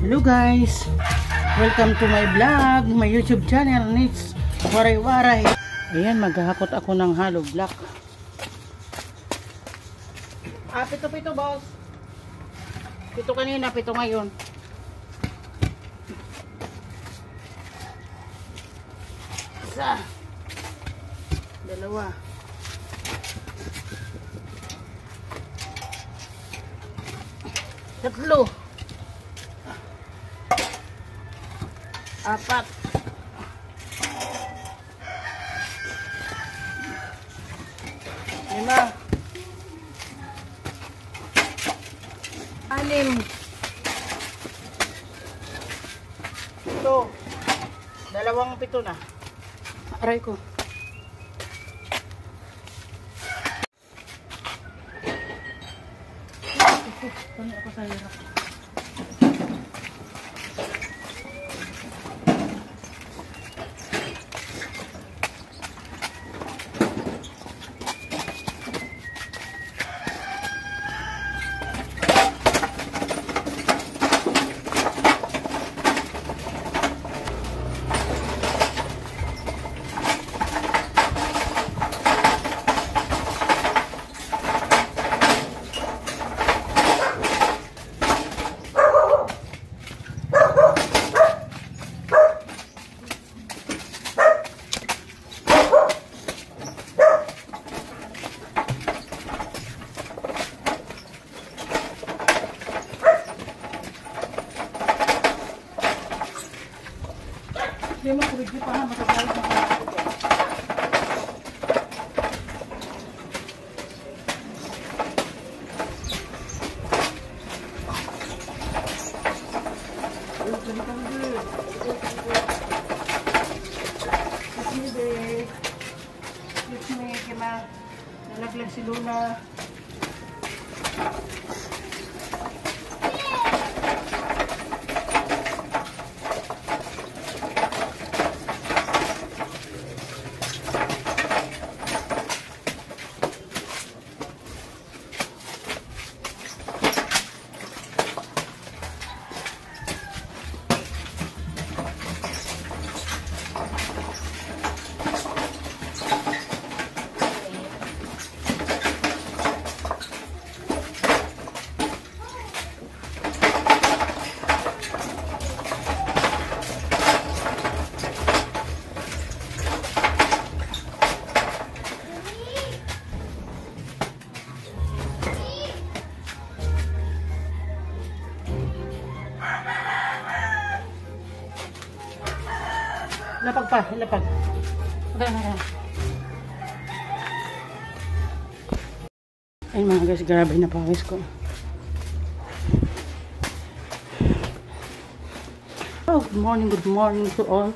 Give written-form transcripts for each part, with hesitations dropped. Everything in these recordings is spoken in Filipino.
Hello guys, welcome to my vlog, my YouTube channel, Nits Waray-Waray. Ayan, maghahakot ako ng hollow block. Pito boss. Pito kanina, pito ngayon. Isa, dalawa, tatlo, apat, lima, anim, pito, dalawang pito na. Aray ko. Paano ako sa hirap? Hindi mo kurigi pa na matagalit na kalapit eh. Excuse me, kima nalaglag si Luna. Lapag pa, lapag. Ay mga guys, grabe na pawis ko. Oh, good morning to all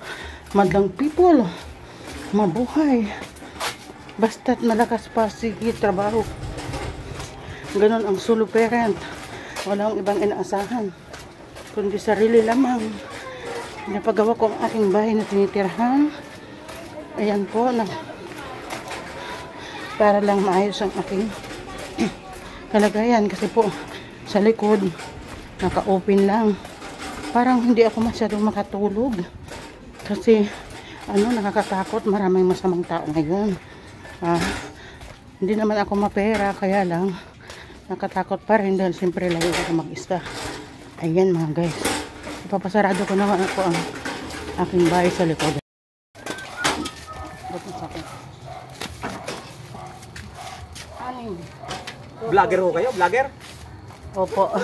madlang people. Mabuhay. Basta't malakas pa, sige, trabaho. Ganon ang solo parent. Walang ibang inaasahan, kundi sarili lamang. Napagawa ko ang aking bahay na tinitirhan. Ayan po, para lang maayos ang aking kalagayan. Kasi po, sa likod, naka-open lang. Parang hindi ako masyadong makatulog. Kasi, nakakatakot. Maraming masamang tao ngayon. Hindi naman ako mapera, kaya lang, nakatakot pa rin dahil siyempre lagi ako mag-isa. Ayan mga guys. Ipapasarado ko naman ako ang aking bahay sa likod. Vlogger ho kayo? Vlogger? Opo.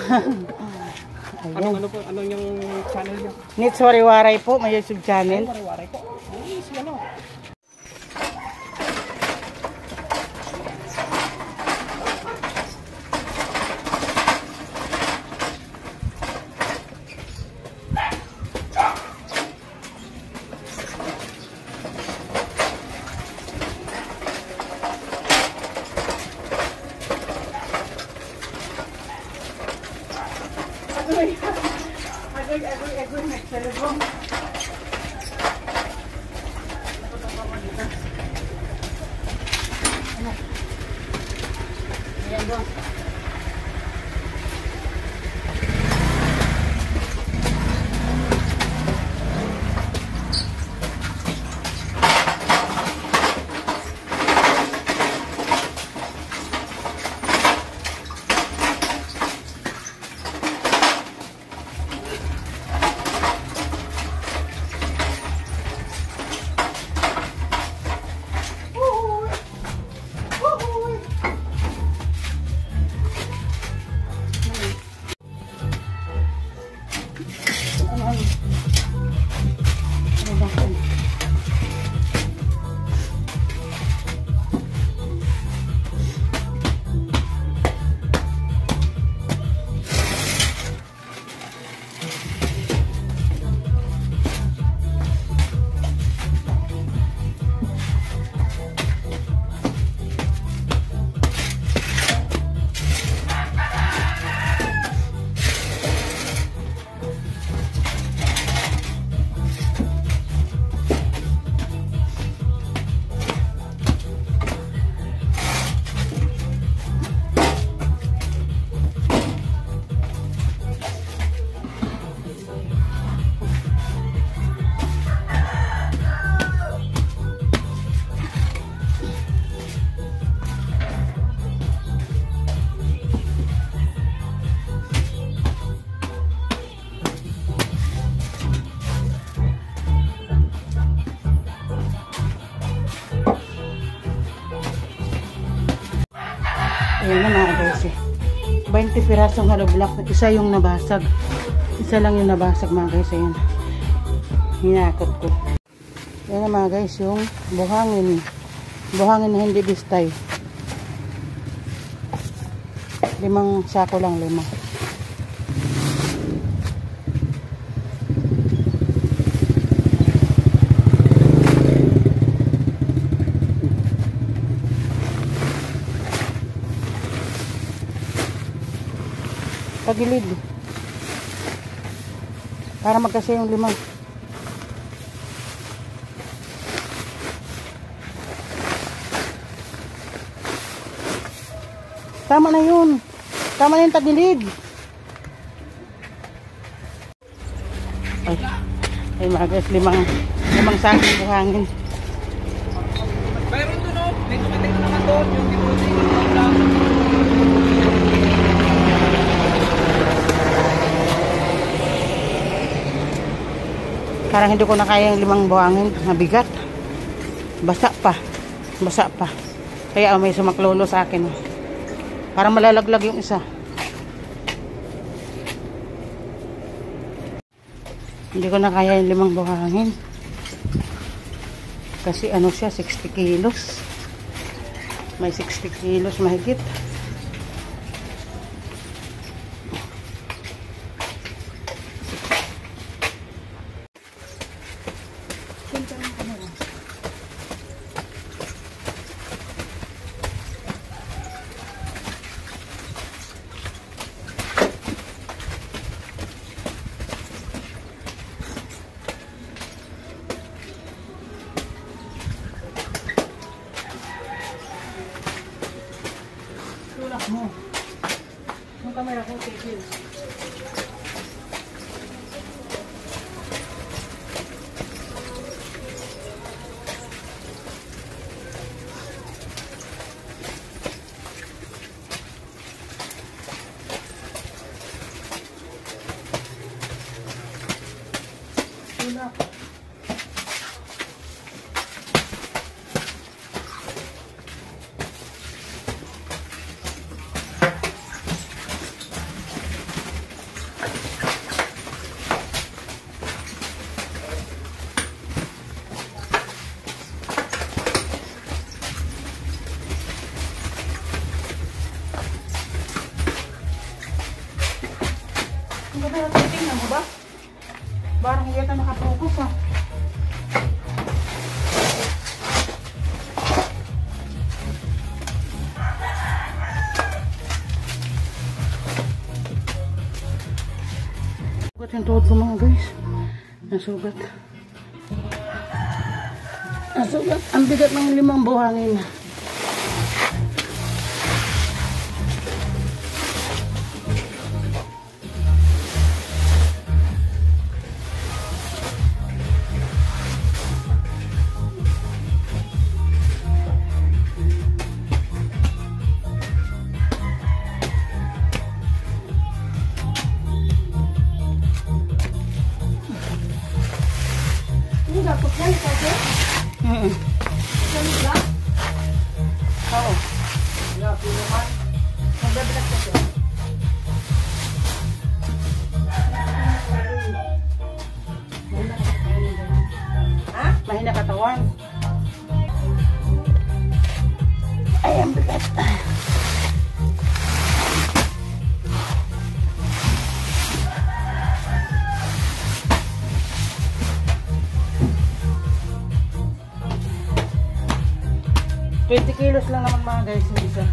Anong yung channel niyo? Nits Waray-Waray po, may YouTube channel. Waray-Waray po. Yes, ano? Agoy, nagsalubong. Ayan doon. 20 pirasong hollow block. Isa yung nabasag. Isa lang yung nabasag mga guys. Ayan. Hinakot ko. Ayan mga guys, yung buhangin. Buhangin na hindi bistay. 5 sako lang, 5. Pagilid. Para magkasya yung 5. Tama na yun. Tama na yung tagilid. Ay mga guys, 5 sakong buhangin. Mayroon doon, oh. May tumating na naman doon. Yung kinusin yung lang. Parang hindi ko na kaya yung 5 buhangin. Mabigat. Basa pa. Basa pa. Kaya may sumaklolo sa akin. Parang malalaglag yung isa. Hindi ko na kaya yung 5 buhangin. Kasi ano siya, 60 kilos. May 60 kilos mahigit. Tulak mo. Yung camera ko, tigil. Tulak. Tingnan mo ba? Parang hindi yata nakapokus ha. Sugat yung tuhod ko mga guys. Nasugat. Nasugat. Ang bigat ng 5 buhangin. Dapat yan, kasi? Salit lang? Oo. Grabe naman. Magdadrag kasi. Ha? Mahina katawan. Ay, ang bigat. $20 lang naman mga guys yung isa.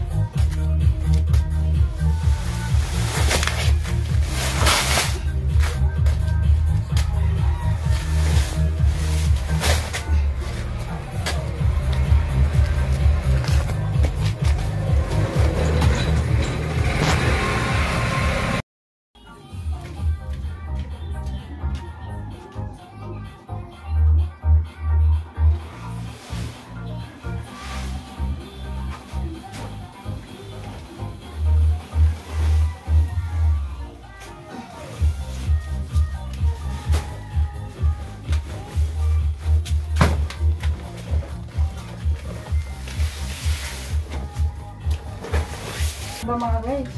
Ba mga guys?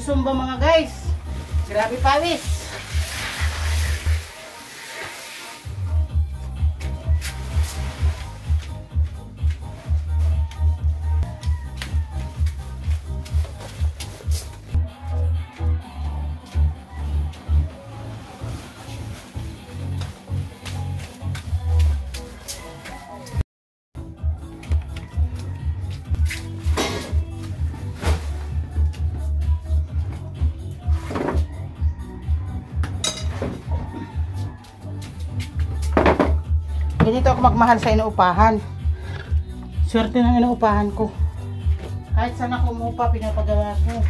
Zumba mga guys. Grabe pawis. Ganito ako magmahal sa inuupahan. Swerte ng inuupahan ko. Kahit saan ako umupa, pinapagawa ko.